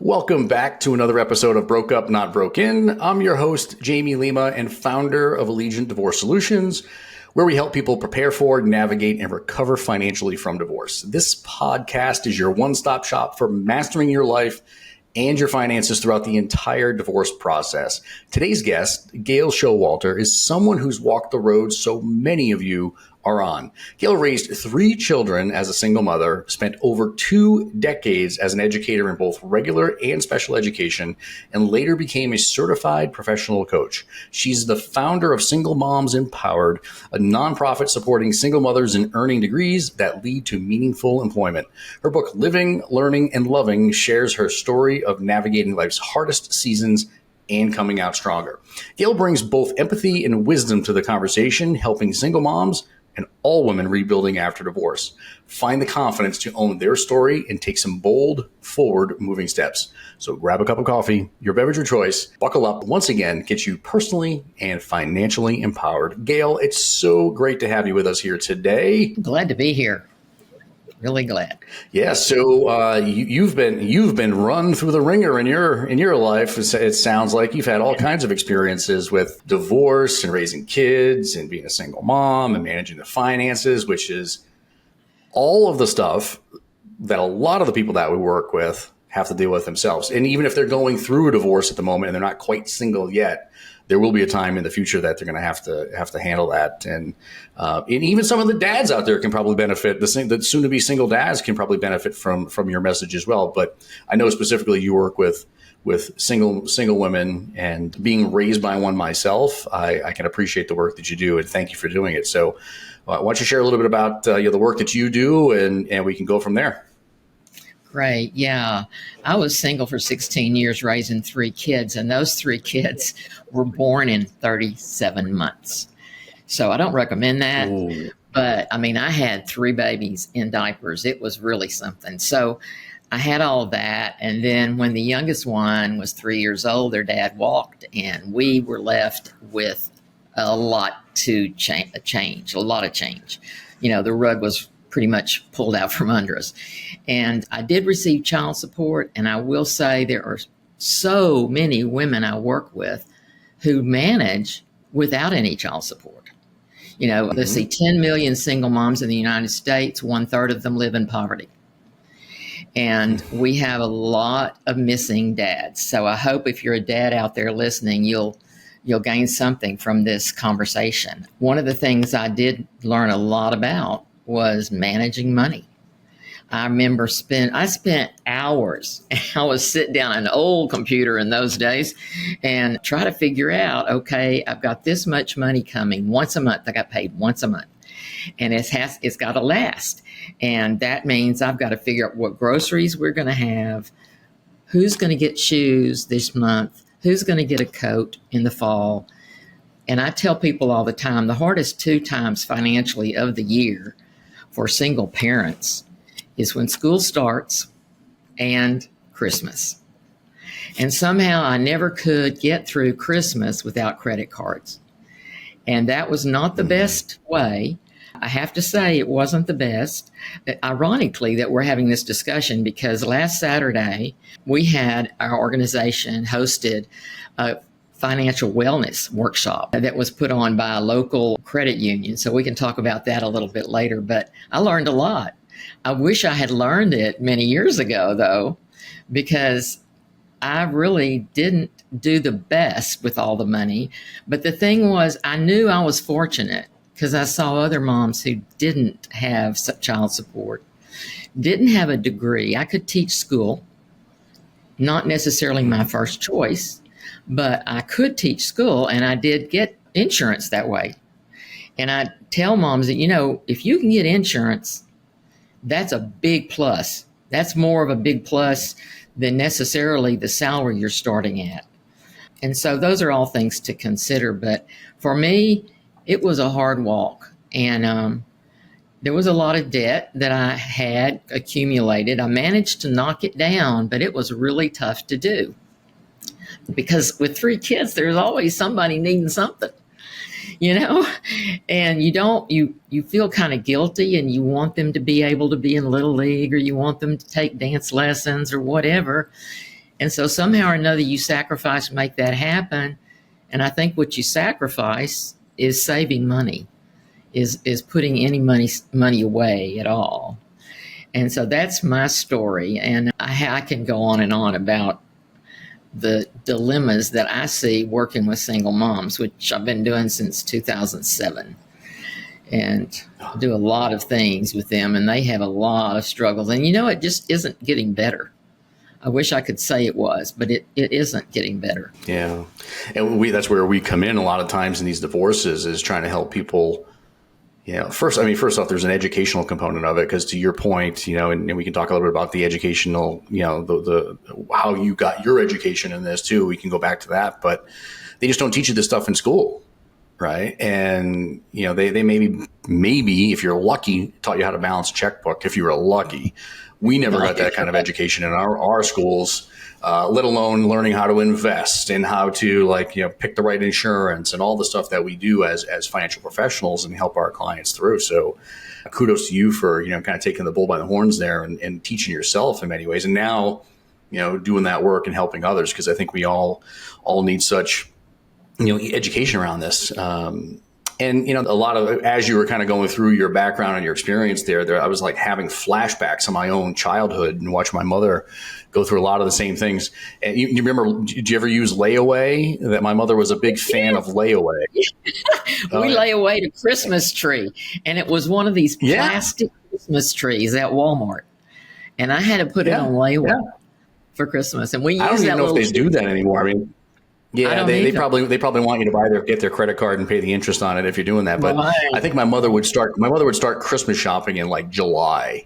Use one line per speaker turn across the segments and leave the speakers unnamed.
Welcome back to another episode of Broke Up, Not Broken. I'm your host, Jamie Lima, and founder of Allegiant Divorce Solutions, where we help people prepare for, navigate, and recover financially from divorce. This podcast is your one-stop shop for mastering your life and your finances throughout the entire divorce process. Today's guest, Gail Showalter, is someone who's walked the road so many of you are on. Gail raised 3 children as a single mother, spent over 2 decades as an educator in both regular and special education, and later became a certified professional coach. She's the founder of Single Moms Empowered, a nonprofit supporting single mothers in earning degrees that lead to meaningful employment. Her book, Living, Learning, and Loving, shares her story of navigating life's hardest seasons and coming out stronger. Gail brings both empathy and wisdom to the conversation, helping single moms and all women rebuilding after divorce find the confidence to own their story and take some bold, forward-moving steps. So grab a cup of coffee, your beverage of choice, buckle up, once again, get you personally and financially empowered. Gail, it's so great to have you with us here today.
Glad to be here. Really glad.
Yeah, so you've been run through the ringer in your life. It sounds like you've had all kinds of experiences with divorce and raising kids and being a single mom and managing the finances, which is all of the stuff that a lot of the people that we work with have to deal with themselves. And even if they're going through a divorce at the moment and they're not quite single yet, there will be a time in the future that they're going to have to handle that. And even some of the dads out there can probably benefit. The soon-to-be single dads can probably benefit from your message as well. But I know specifically you work with single women, and being raised by one myself, I can appreciate the work that you do, and thank you for doing it. So why don't you share a little bit about the work that you do, and we can go from there.
Great. Yeah. I was single for 16 years, raising 3 kids, and those 3 kids were born in 37 months. So I don't recommend that. Ooh. But I mean, I had 3 babies in diapers. It was really something. So I had all of that. And then when the youngest one was 3 years old, their dad walked, and we were left with a lot to change, a lot of change. You know, the rug was pretty much pulled out from under us. And I did receive child support. And I will say there are so many women I work with who manage without any child support. You know, let's see, 10 million single moms in the United States, 1/3 of them live in poverty. And we have a lot of missing dads. So I hope if you're a dad out there listening, you'll gain something from this conversation. One of the things I did learn a lot about was managing money. I remember I spent hours. I would sit down an old computer in those days and try to figure out, okay, I've got this much money coming once a month. I got paid once a month, and it's got to last. And that means I've got to figure out what groceries we're going to have, who's going to get shoes this month, who's going to get a coat in the fall. And I tell people all the time, the hardest 2 times financially of the year for single parents is when school starts and Christmas. And somehow I never could get through Christmas without credit cards. And that was not the best way. I have to say it wasn't the best. Ironically, that we're having this discussion because last Saturday we had our organization hosted a financial wellness workshop that was put on by a local credit union. So we can talk about that a little bit later, but I learned a lot. I wish I had learned it many years ago, though, because I really didn't do the best with all the money. But the thing was, I knew I was fortunate because I saw other moms who didn't have child support, didn't have a degree. I could teach school, not necessarily my first choice, but I could teach school, and I did get insurance that way. And I tell moms that, you know, if you can get insurance, that's a big plus. That's more of a big plus than necessarily the salary you're starting at. And so those are all things to consider. But for me, it was a hard walk. And there was a lot of debt that I had accumulated. I managed to knock it down, but it was really tough to do. Because with 3 kids, there's always somebody needing something, you know, and you feel kind of guilty, and you want them to be able to be in Little League, or you want them to take dance lessons or whatever. And so somehow or another, you sacrifice to make that happen. And I think what you sacrifice is saving money, is putting any money away at all. And so that's my story. And I can go on and on about the dilemmas that I see working with single moms, which I've been doing since 2007, and do a lot of things with them. And they have a lot of struggles. And, it just isn't getting better. I wish I could say it was, but it isn't getting better.
Yeah. And that's where we come in a lot of times in these divorces, is trying to help people. First off, there's an educational component of it, because to your point, and we can talk a little bit about the educational, the how you got your education in this too. We can go back to that, but they just don't teach you this stuff in school, right? And they maybe if you're lucky taught you how to balance a checkbook. If you were lucky, we never got that kind of education in our schools. Let alone learning how to invest and how to pick the right insurance and all the stuff that we do as financial professionals and help our clients through. So kudos to you for, kind of taking the bull by the horns there and teaching yourself in many ways. And now, doing that work and helping others, because I think we all need such, education around this. And, a lot of, as you were kind of going through your background and your experience there, I was like having flashbacks of my own childhood and watch my mother go through a lot of the same things. And you remember, did you ever use layaway? That my mother was a big fan of layaway.
We lay away the Christmas tree, and it was one of these plastic Christmas trees at Walmart. And I had to put it on layaway for Christmas. And we used
I don't even know if they do that anymore. I mean, they probably want you to get their credit card and pay the interest on it if you're doing that. But I think my mother would start Christmas shopping in like July,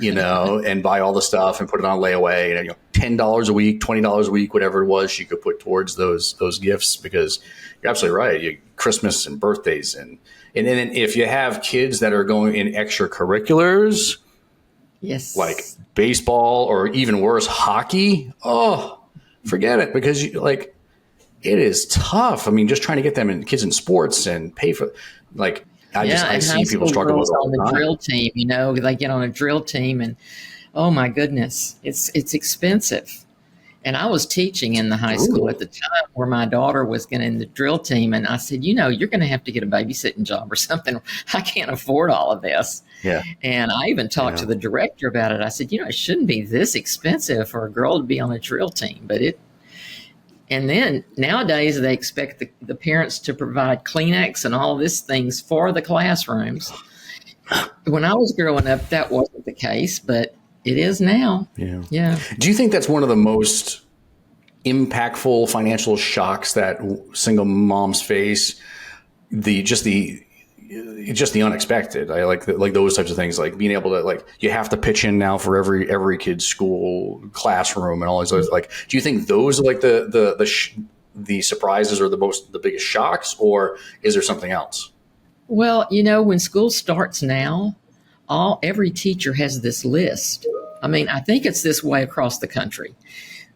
and buy all the stuff and put it on layaway. And $10 a week, $20 a week, whatever it was, she could put towards those gifts, because you're absolutely right. Christmas and birthdays, and then if you have kids that are going in extracurriculars,
yes,
like baseball or even worse, hockey. Oh, forget it, because it is tough. I mean, just trying to get kids in sports and pay for, I see people struggle with it all the time.
On the drill team, they get on a drill team, and oh my goodness, it's expensive. And I was teaching in the high school at the time where my daughter was getting in the drill team, and I said, you're going to have to get a babysitting job or something. I can't afford all of this.
Yeah.
And I even talked to the director about it. I said, it shouldn't be this expensive for a girl to be on a drill team, but it. And then nowadays they expect the parents to provide Kleenex and all these things for the classrooms. When I was growing up, that wasn't the case, but it is now. Yeah.
Do you think that's one of the most impactful financial shocks that single moms face? Just the unexpected. I like those types of things, like being able to you have to pitch in now for every kid's school classroom and all these others. Do you think those are the surprises or the biggest shocks, or is there something else?
Well, when school starts now, every teacher has this list. I mean, I think it's this way across the country.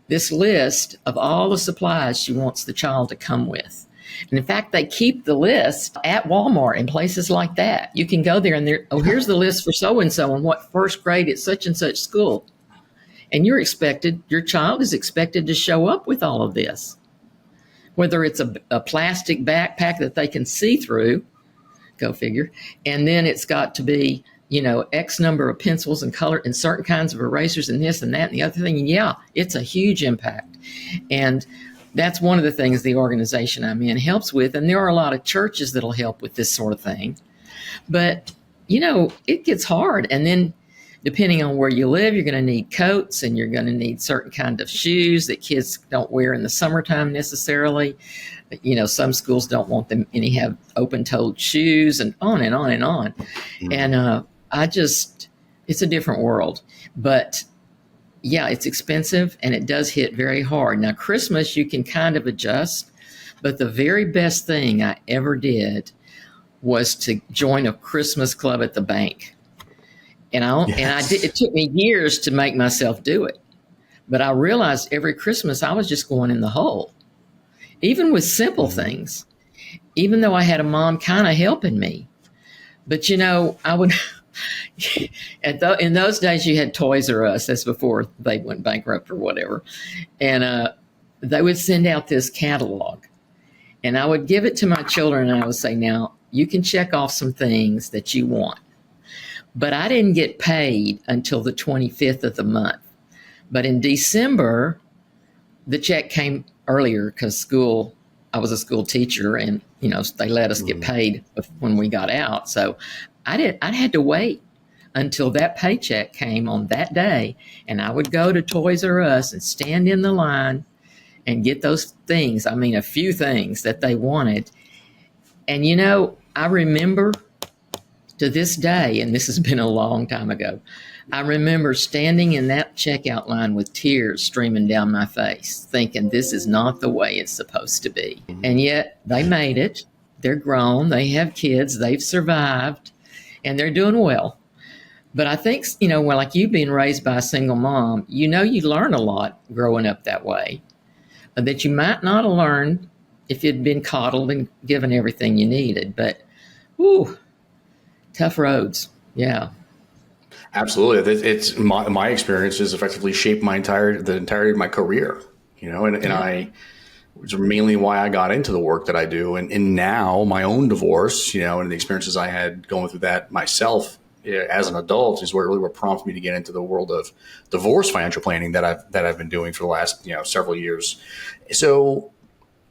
This list of all the supplies she wants the child to come with. And in fact, they keep the list at Walmart and places like that. You can go there and here's the list for so-and-so and what first grade at such and such school. And your child is expected to show up with all of this. Whether it's a plastic backpack that they can see through, go figure. And then it's got to be, X number of pencils and color and certain kinds of erasers and this and that and the other thing. And it's a huge impact. And that's one of the things the organization I'm in helps with. And there are a lot of churches that'll help with this sort of thing. But, it gets hard. And then depending on where you live, you're going to need coats and you're going to need certain kind of shoes that kids don't wear in the summertime necessarily. Some schools don't want them any have open-toed shoes and on and on and on. Mm-hmm. And it's a different world. But yeah, it's expensive and it does hit very hard. Now, Christmas, you can kind of adjust, but the very best thing I ever did was to join a Christmas club at the bank. And it took me years to make myself do it. But I realized every Christmas I was just going in the hole, even with simple things, even though I had a mom kind of helping me. But, In those days, you had Toys R Us. That's before they went bankrupt or whatever. And they would send out this catalog. And I would give it to my children and I would say, now, you can check off some things that you want. But I didn't get paid until the 25th of the month. But in December, the check came earlier because I was a school teacher and, they let us get paid when we got out. So I had to wait until that paycheck came on that day. And I would go to Toys R Us and stand in the line and get those things. I mean, a few things that they wanted. And, I remember to this day, and this has been a long time ago, I remember standing in that checkout line with tears streaming down my face, thinking this is not the way it's supposed to be. And yet they made it. They're grown. They have kids. They've survived, and they're doing well. But I think, like you being raised by a single mom, you learn a lot growing up that way that you might not have learned if you'd been coddled and given everything you needed. But, tough roads. Yeah.
Absolutely. It's my experiences effectively shaped the entirety of my career, and I, which is mainly why I got into the work that I do. And now my own divorce, and the experiences I had going through that myself as an adult is what prompted me to get into the world of divorce financial planning that I've been doing for the last, several years. So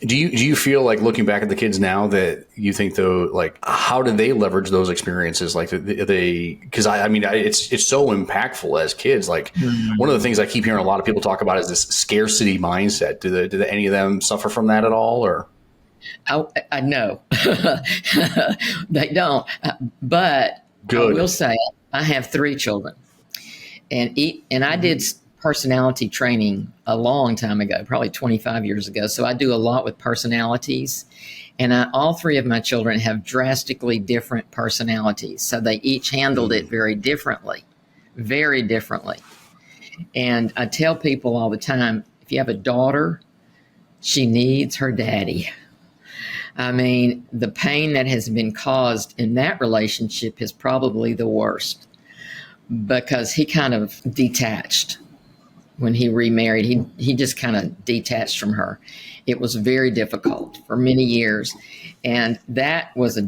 do you feel like, looking back at the kids now, that you think, though, like, how did they leverage those experiences? Like, because it's so impactful as kids. Like, one of the things I keep hearing a lot of people talk about is this scarcity mindset. Do any of them suffer from that at all, or?
I know they don't, but
good.
I will say I have 3 children, and I did personality training a long time ago, probably 25 years ago. So I do a lot with personalities, and all 3 of my children have drastically different personalities. So they each handled it very differently, very differently. And I tell people all the time, if you have a daughter, she needs her daddy. I mean, the pain that has been caused in that relationship is probably the worst, because he kind of detached. When he remarried, he just kind of detached from her. It was very difficult for many years. And that was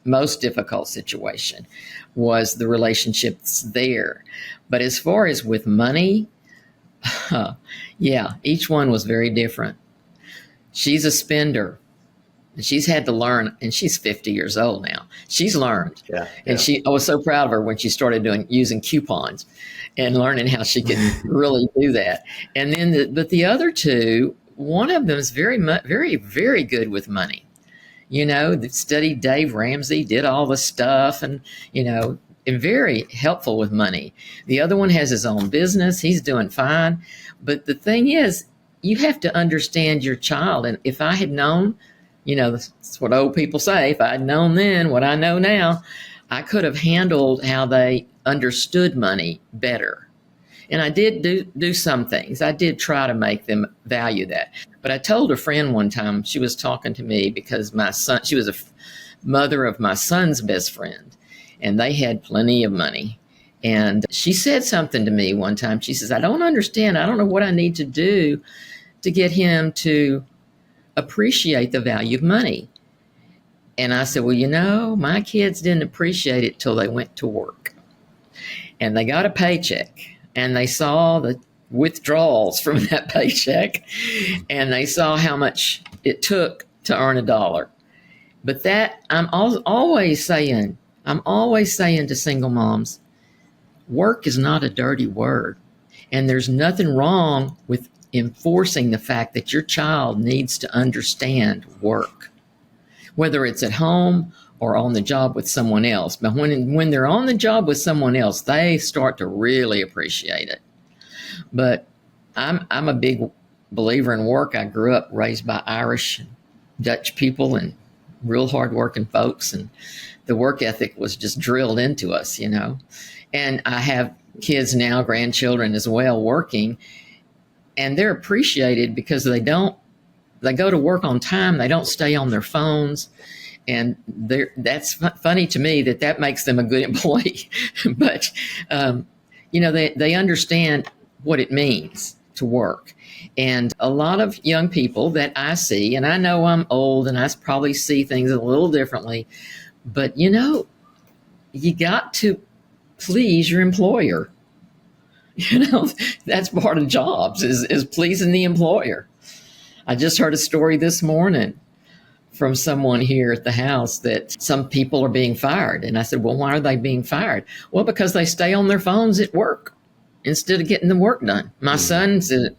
most difficult situation, was the relationships there. But as far as with money, each one was very different. She's a spender. And she's had to learn, and she's 50 years old now. She's learned. Yeah. And I was so proud of her when she started using coupons and learning how she could really do that. And then, but the other 2, one of them is very, very, very good with money. Studied Dave Ramsey, did all the stuff, and, and very helpful with money. The other one has his own business. He's doing fine. But the thing is, you have to understand your child. And if I had known, that's what old people say, if I'd known then what I know now, I could have handled how they understood money better. And I did do some things. I did try to make them value that. But I told a friend one time, she was talking to me because she was a mother of my son's best friend, and they had plenty of money. And she said something to me one time. She says, I don't understand. I don't know what I need to do to get him to appreciate the value of money. And I said, well, my kids didn't appreciate it till they went to work. And they got a paycheck, and they saw the withdrawals from that paycheck, and they saw how much it took to earn $1. But that, I'm always saying to single moms, work is not a dirty word. And there's nothing wrong with enforcing the fact that your child needs to understand work, whether it's at home or on the job with someone else. But when they're on the job with someone else, they start to really appreciate it. But I'm a big believer in work. I grew up raised by Irish and Dutch people and real hardworking folks, and the work ethic was just drilled into us, And I have kids now, grandchildren as well, working, and they're appreciated because they go to work on time. They don't stay on their phones. And that's funny to me that makes them a good employee. But, they understand what it means to work. And a lot of young people that I see, and I know I'm old and I probably see things a little differently, but you got to please your employer. That's part of jobs is pleasing the employer. I just heard a story this morning from someone here at the house that some people are being fired. And I said, well, why are they being fired? Well, because they stay on their phones at work instead of getting the work done. My son's an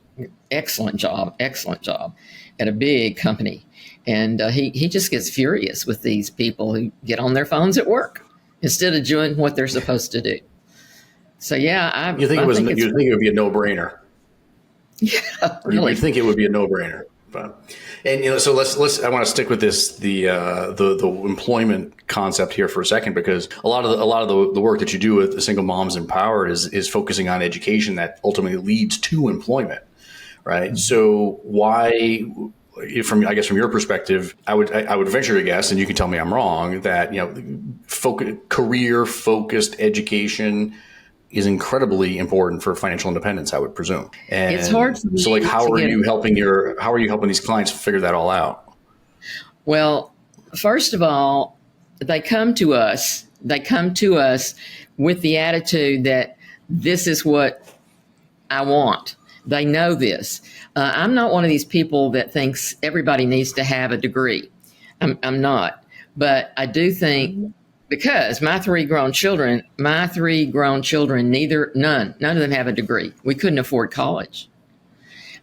excellent job at a big company. And he just gets furious with these people who get on their phones at work instead of doing what they're supposed to do. So, yeah,
you think it would be a no-brainer.
Yeah, really.
You'd think it would be a no-brainer. And so let's. I want to stick with this the employment concept here for a second, because a lot of the work that you do with the Single Moms Empowered is focusing on education that ultimately leads to employment, right? Mm-hmm. So why, from your perspective, I would venture to guess, and you can tell me I'm wrong, that career focused education is incredibly important for financial independence, I would presume. And
it's hard for me.
So, how are you helping these clients figure that all out?
Well, first of all, they come to us with the attitude that this is what I want. They know this. I'm not one of these people that thinks everybody needs to have a degree. I'm not, but I do think, because my three grown children, none of them have a degree. We couldn't afford college.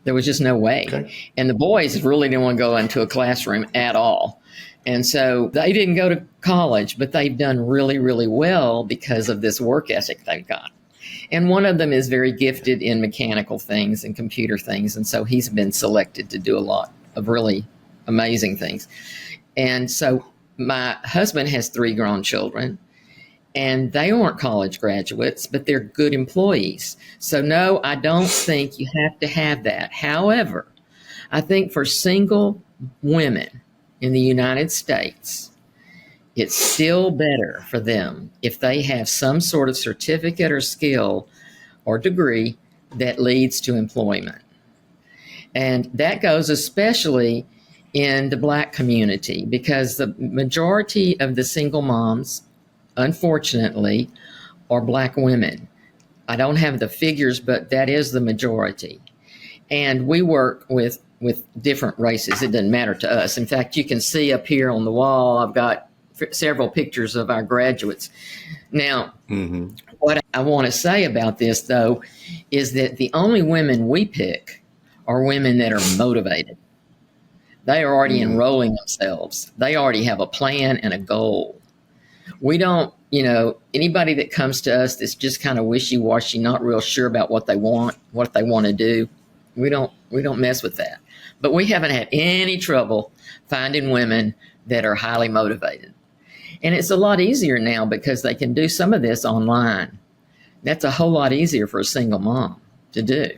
There was just no way. Okay. And the boys really didn't want to go into a classroom at all. And so they didn't go to college, but they've done really, really well because of this work ethic they've got. And one of them is very gifted in mechanical things and computer things. And so he's been selected to do a lot of really amazing things. And so my husband has three grown children, and they aren't college graduates, but they're good employees. So no, I don't think you have to have that. However, I think for single women in the United States, it's still better for them if they have some sort of certificate or skill or degree that leads to employment. And that goes especially in the Black community, because the majority of the single moms, unfortunately, are Black women. I don't have the figures, but that is the majority. And we work with different races. It doesn't matter to us. In fact, you can see up here on the wall, I've got several pictures of our graduates. Now, what I want to say about this, though, is that the only women we pick are women that are motivated. They are already enrolling themselves. They already have a plan and a goal. We don't, anybody that comes to us that's just kind of wishy-washy, not real sure about what they want to do, we don't mess with that. But we haven't had any trouble finding women that are highly motivated. And it's a lot easier now because they can do some of this online. That's a whole lot easier for a single mom to do.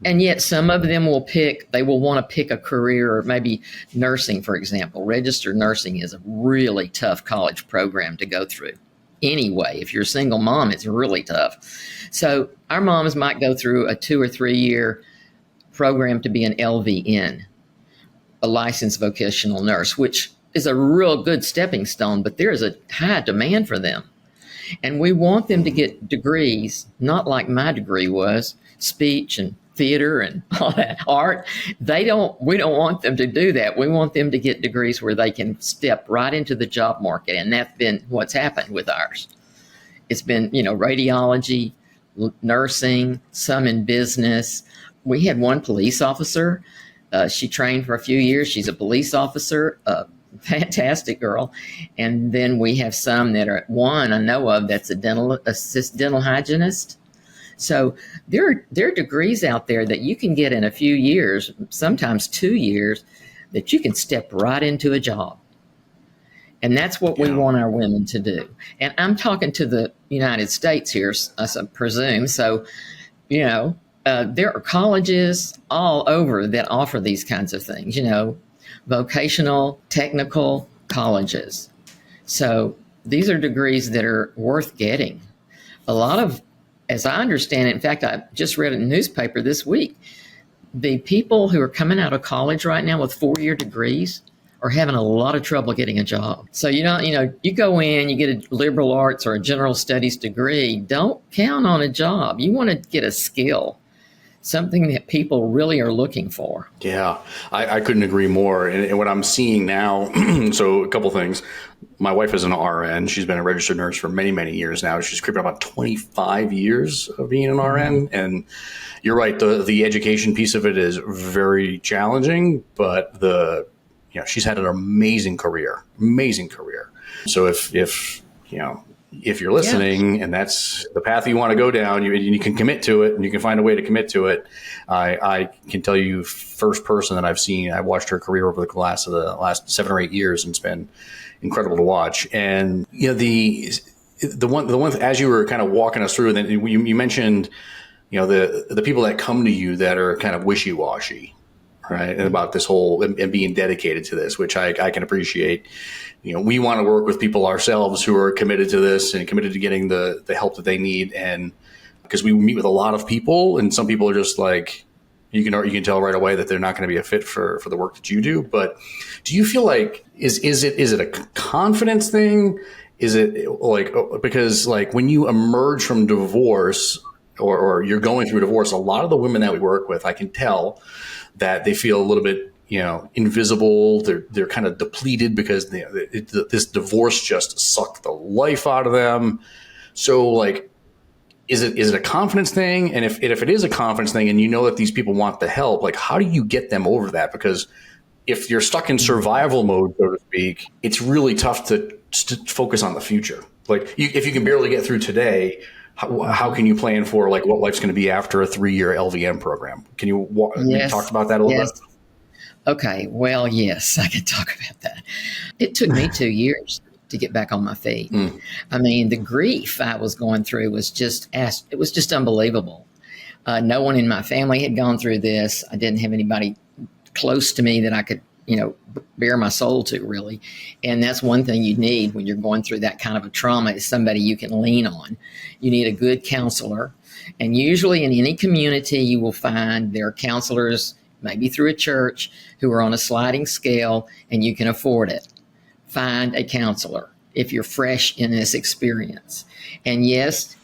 And yet some of them will want to pick a career, or maybe nursing, for example. Registered nursing is a really tough college program to go through. Anyway, if you're a single mom, it's really tough. So our moms might go through a 2 or 3 year program to be an LVN, a licensed vocational nurse, which is a real good stepping stone, but there is a high demand for them. And we want them to get degrees, not like my degree was, speech and theater and all that, art. We don't want them to do that. We want them to get degrees where they can step right into the job market. And that's been what's happened with ours. It's been, radiology, nursing, some in business. We had one police officer. She trained for a few years. She's a police officer, a fantastic girl. And then we have some that are, one I know of that's a dental hygienist. So there are degrees out there that you can get in a few years, sometimes 2 years, that you can step right into a job. And that's what we want our women to do. And I'm talking to the United States here, I presume. So, there are colleges all over that offer these kinds of things. vocational, technical colleges. So these are degrees that are worth getting. A lot of, as I understand it, in fact, I just read in the newspaper this week, the people who are coming out of college right now with 4-year degrees are having a lot of trouble getting a job. So you go in, you get a liberal arts or a general studies degree, don't count on a job. You want to get a skill, something that people really are looking for.
Yeah, I couldn't agree more. And what I'm seeing now, so a couple things. My wife is an RN. She's been a registered nurse for many, many years now. She's creeping up on 25 years of being an RN. And you're right, the education piece of it is very challenging, but she's had an amazing career. So if you're listening and that's the path you want to go down, you can commit to it and you can find a way to commit to it. I can tell you, first person that I've seen, I watched her career over the last 7 or 8 years, and it's been incredible to watch. And the one as you were kind of walking us through, and then you mentioned the people that come to you that are kind of wishy-washy, right? And about this whole and being dedicated to this, which I can appreciate. We want to work with people ourselves who are committed to this and committed to getting the help that they need. And because we meet with a lot of people, and some people are just like, you can tell right away that they're not going to be a fit for the work that you do. But do you feel like, is it a confidence thing? Is it because when you emerge from divorce or you're going through divorce, a lot of the women that we work with, I can tell that they feel a little bit, invisible. They're kind of depleted because this divorce just sucked the life out of them. So is it a confidence thing? And if it is a confidence thing, and that these people want the help, how do you get them over that? Because if you're stuck in survival mode, so to speak, it's really tough to focus on the future. If you can barely get through today, how can you plan for what life's going to be after a 3-year LVM program? Can you talk about that a little bit?
Okay. Well, yes, I can talk about that. It took me 2 years to get back on my feet. I mean, the grief I was going through was just unbelievable. No one in my family had gone through this. I didn't have anybody close to me that I could, bare my soul to, really. And that's one thing you need when you're going through that kind of a trauma, is somebody you can lean on. You need a good counselor. And usually in any community, you will find there are counselors, maybe through a church, who are on a sliding scale, and you can afford it. Find a counselor if you're fresh in this experience. And yes,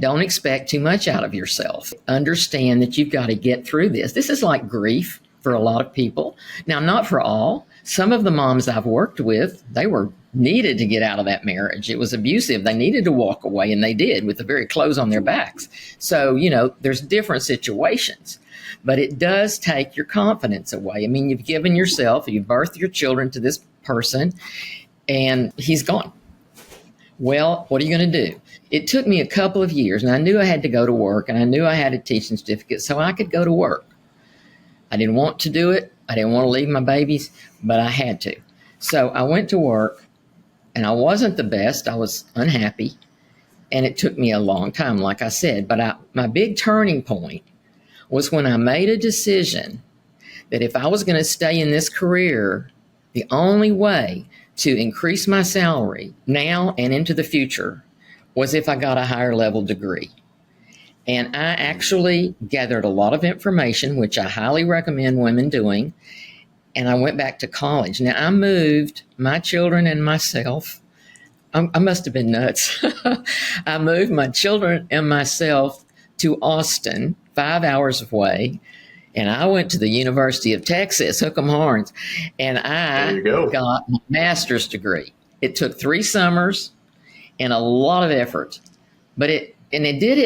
don't expect too much out of yourself. Understand that you've got to get through this. This is like grief for a lot of people. Now, not for all. Some of the moms I've worked with, they were needed to get out of that marriage. It was abusive. They needed to walk away, and they did, with the very clothes on their backs. So, there's different situations. But it does take your confidence away. I mean, you've birthed your children to this person, and he's gone. Well, what are you going to do? It took me a couple of years, and I knew I had to go to work, and I knew I had a teaching certificate, so I could go to work. I didn't want to do it. I didn't want to leave my babies, but I had to. So I went to work, and I wasn't the best. I was unhappy, and it took me a long time, like I said. But my big turning point was when I made a decision that if I was going to stay in this career, the only way to increase my salary now and into the future was if I got a higher level degree. And I actually gathered a lot of information, which I highly recommend women doing. And I went back to college. Now, I moved my children and myself. I must have been nuts. I moved my children and myself to Austin, 5 hours away. And I went to the University of Texas, Hook'em Horns, and I got my master's degree. It took 3 summers and a lot of effort, but I did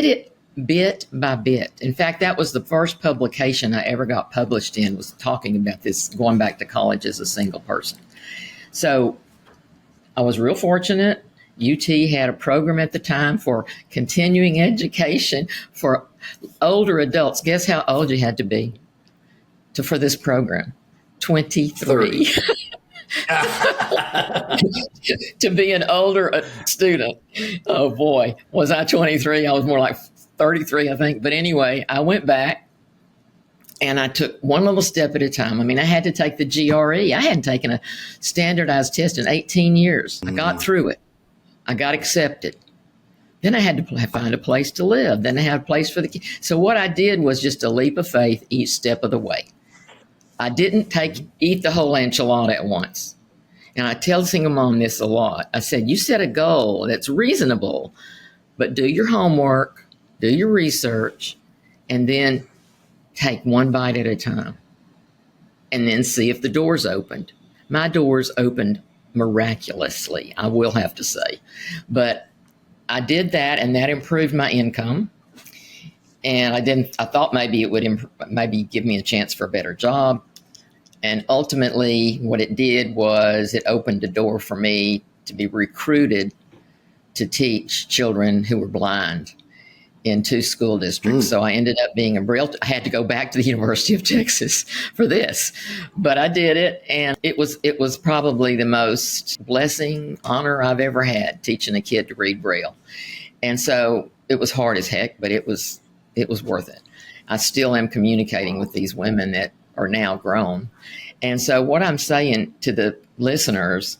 it bit by bit. In fact, that was the first publication I ever got published in, was talking about this, going back to college as a single person. So I was real fortunate. UT had a program at the time for continuing education for older adults. Guess how old you had to be for this program? 23. To be an older student. Oh boy, was I 23? I was more like 33, I think. But anyway, I went back And I took one little step at a time. I mean, I had to take the GRE. I hadn't taken a standardized test in 18 years. I got through it. I got accepted. Then I had to find a place to live. Then I had a place for the kids. So what I did was just a leap of faith each step of the way. I didn't eat the whole enchilada at once. And I tell single mom this a lot. I said, you set a goal that's reasonable, but do your homework, do your research, and then take one bite at a time. And then see if the doors opened. My doors opened miraculously, I will have to say. But I did that, and that improved my income. And I thought maybe it would maybe give me a chance for a better job. And ultimately, what it did was it opened a door for me to be recruited to teach children who were blind in 2 school districts. So I ended up being a Braille. I had to go back to the University of Texas for this, but I did it, and it was probably the most blessing, honor I've ever had, teaching a kid to read Braille. And so it was hard as heck, but it was worth it. I still am communicating with these women that are now grown. And so what I'm saying to the listeners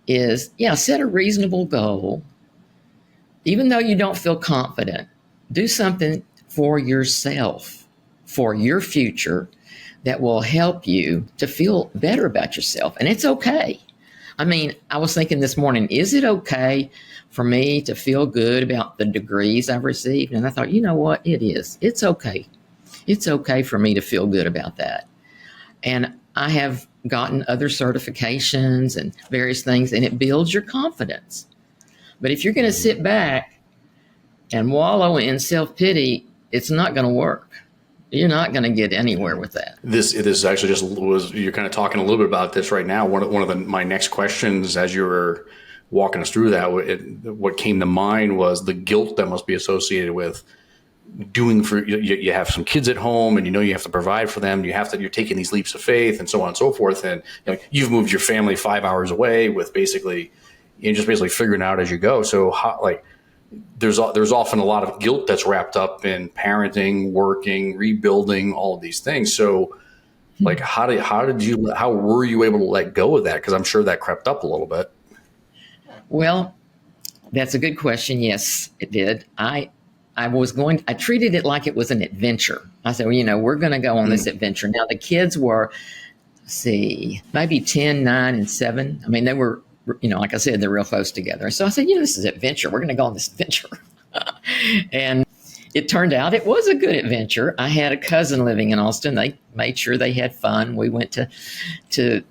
is, set a reasonable goal. Even though you don't feel confident, do something for yourself, for your future, that will help you to feel better about yourself. And it's okay. I mean, I was thinking this morning, is it okay for me to feel good about the degrees I've received? And I thought, you know what? It is. It's okay. It's okay for me to feel good about that. And I have gotten other certifications and various things, and it builds your confidence. But if you're going to sit back and wallow in self-pity, it's not going to work. You're not going to get anywhere with that.
This actually just was, you're kind of talking a little bit about this right now. One of my next questions as you were walking us through that, what came to mind was the guilt that must be associated with doing for, you have some kids at home and you have to provide for them. You're taking these leaps of faith and so on and so forth. And you've moved your family 5 hours away with basically figuring out as you go. So there's often a lot of guilt that's wrapped up in parenting, working, rebuilding, all of these things. So how were you able to let go of that? Because I'm sure that crept up a little bit.
Well, that's a good question. Yes, it did. I treated it like it was an adventure. I said, we're going to go on this adventure. Now the kids were, maybe 10, 9, and 7. I mean, they were, like I said, they're real close together. So I said, this is an adventure. We're going to go on this adventure. And it turned out it was a good adventure. I had a cousin living in Austin. They made sure they had fun. We went to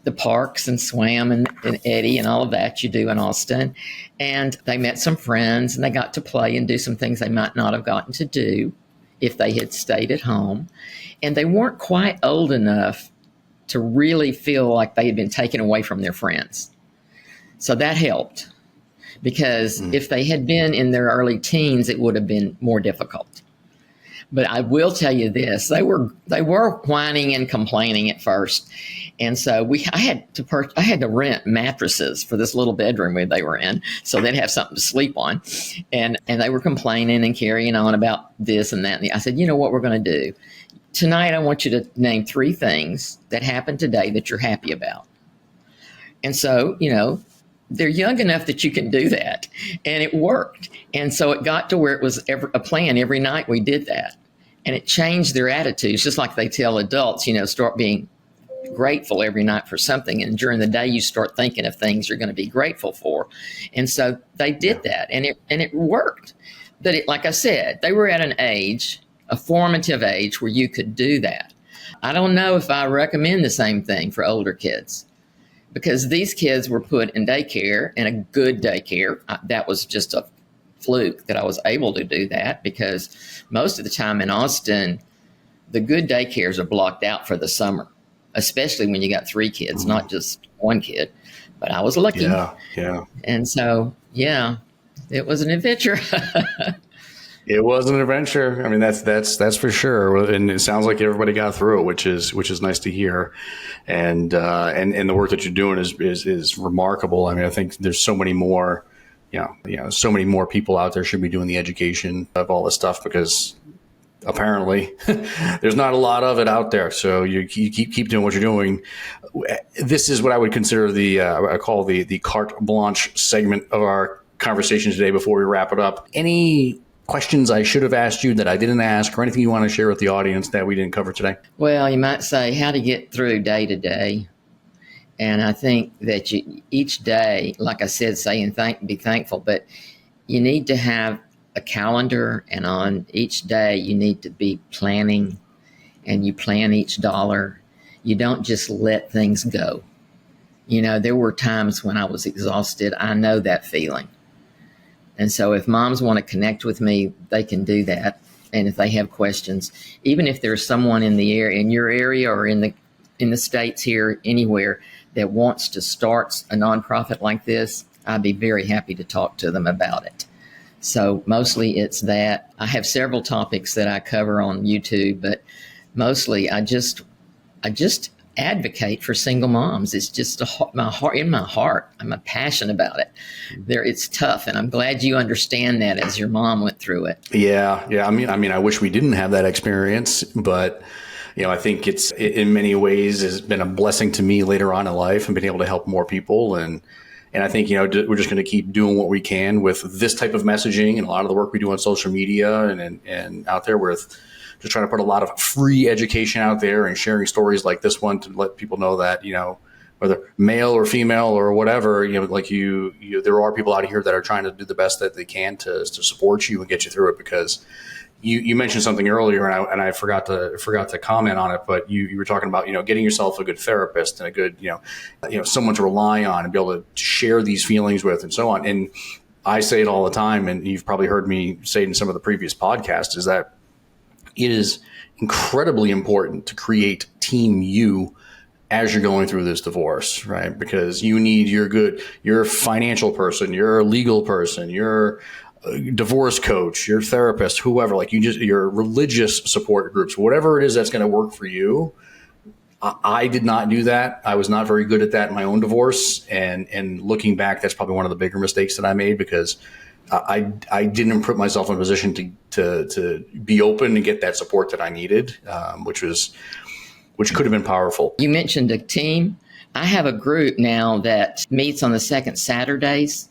the parks and swam and Eddie and all of that you do in Austin. And they met some friends and they got to play and do some things they might not have gotten to do if they had stayed at home. And they weren't quite old enough to really feel like they had been taken away from their friends. So that helped, because if they had been in their early teens, it would have been more difficult. But I will tell you this, they were whining and complaining at first. And so I had to rent mattresses for this little bedroom where they were in, so they'd have something to sleep on. And they were complaining and carrying on about this and that. And I said, what we're going to do? Tonight, I want you to name 3 things that happened today that you're happy about. And so, they're young enough that you can do that. And it worked. And so it got to where it was a plan. Every night we did that. And it changed their attitudes, just like they tell adults, start being grateful every night for something. And during the day, you start thinking of things you're going to be grateful for. And so they did that. And it worked. But like I said, they were at an age, a formative age, where you could do that. I don't know if I recommend the same thing for older kids, because these kids were put in daycare, and a good daycare. That was just a fluke that I was able to do that, because most of the time in Austin, the good daycares are blocked out for the summer, especially when you got 3 kids, not just 1 kid. But I was lucky.
Yeah.
And so, it was an adventure.
It was an adventure. I mean, that's for sure. And it sounds like everybody got through it, which is nice to hear. And the work that you're doing is remarkable. I mean, I think there's so many more, so many more people out there should be doing the education of all this stuff, because apparently. There's not a lot of it out there. So you keep doing what you're doing. This is what I would consider I call the carte blanche segment of our conversation today before we wrap it up. Any questions I should have asked you that I didn't ask, or anything you want to share with the audience that we didn't cover today?
Well, you might say how to get through day to day. And I think that each day, like I said, be thankful, but you need to have a calendar, and on each day you need to be planning, and you plan each dollar. You don't just let things go. There were times when I was exhausted. I know that feeling. And so if moms want to connect with me, they can do that. And if they have questions, even if there's someone in your area or in the States here, anywhere, that wants to start a nonprofit like this, I'd be very happy to talk to them about it. So mostly it's that. I have several topics that I cover on YouTube, but mostly I just advocate for single moms. It's just in my heart. I'm a passion about it. It's tough, and I'm glad you understand that as your mom went through it.
Yeah. I mean, I wish we didn't have that experience, but I think it's in many ways has been a blessing to me later on in life and been able to help more people. And I think, we're just going to keep doing what we can with this type of messaging and a lot of the work we do on social media and out there with just trying to put a lot of free education out there and sharing stories like this one to let people know that, whether male or female or whatever, there are people out here that are trying to do the best that they can to support you and get you through it. Because you mentioned something earlier, and I forgot to comment on it, but you were talking about getting yourself a good therapist and a good someone to rely on and be able to share these feelings with and so on. And I say it all the time, and you've probably heard me say it in some of the previous podcasts, is that it is incredibly important to create team you as you're going through this divorce, right? Because you need your financial person, your legal person, your divorce coach, your therapist, whoever, your religious support groups, whatever it is that's going to work for you. I did not do that. I was not very good at that in my own divorce. And looking back, that's probably one of the bigger mistakes that I made, because I didn't put myself in a position to be open and get that support that I needed, which could have been powerful.
You mentioned a team. I have a group now that meets on the second Saturdays,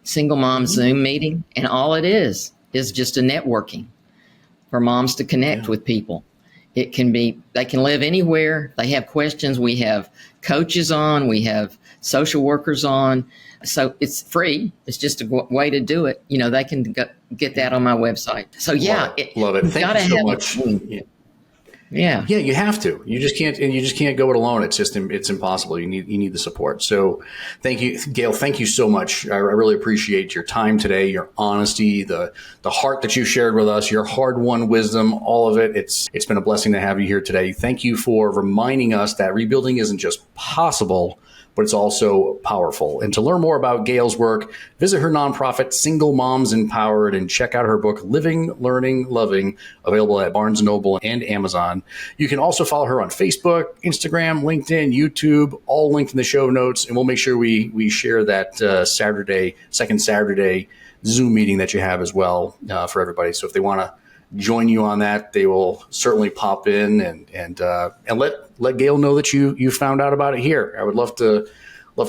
single mom Zoom meeting, and all it is just a networking for moms to connect with people. It can be, they can live anywhere. They have questions. We have coaches on, we have social workers on. So it's free. It's just a way to do it. They can get that on my website. So
love it. Thank you so much. Yeah, you have to. You just can't go it alone. It's impossible. You need the support. So thank you, Gail. Thank you so much. I really appreciate your time today, your honesty, the heart that you shared with us, your hard-won wisdom, all of it. It's been a blessing to have you here today. Thank you for reminding us that rebuilding isn't just possible, but it's also powerful. And to learn more about Gail's work, visit her nonprofit, Single Moms Empowered, and check out her book, Living, Learning, Loving, available at Barnes & Noble and Amazon. You can also follow her on Facebook, Instagram, LinkedIn, YouTube, all linked in the show notes. And we'll make sure we share that second Saturday Zoom meeting that you have as well for everybody. So if they want to join you on that, they will certainly pop in and let Gail know that you found out about it here. I would love to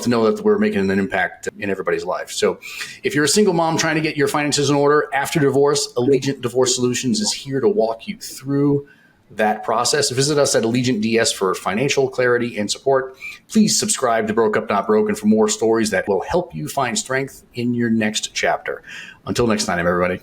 know that we're making an impact in everybody's life. So if you're a single mom trying to get your finances in order after divorce, Allegiant Divorce Solutions is here to walk you through that process. Visit us at Allegiant DS for financial clarity and support. Please subscribe to Broke Up Not Broken for more stories that will help you find strength in your next chapter. Until next time, everybody.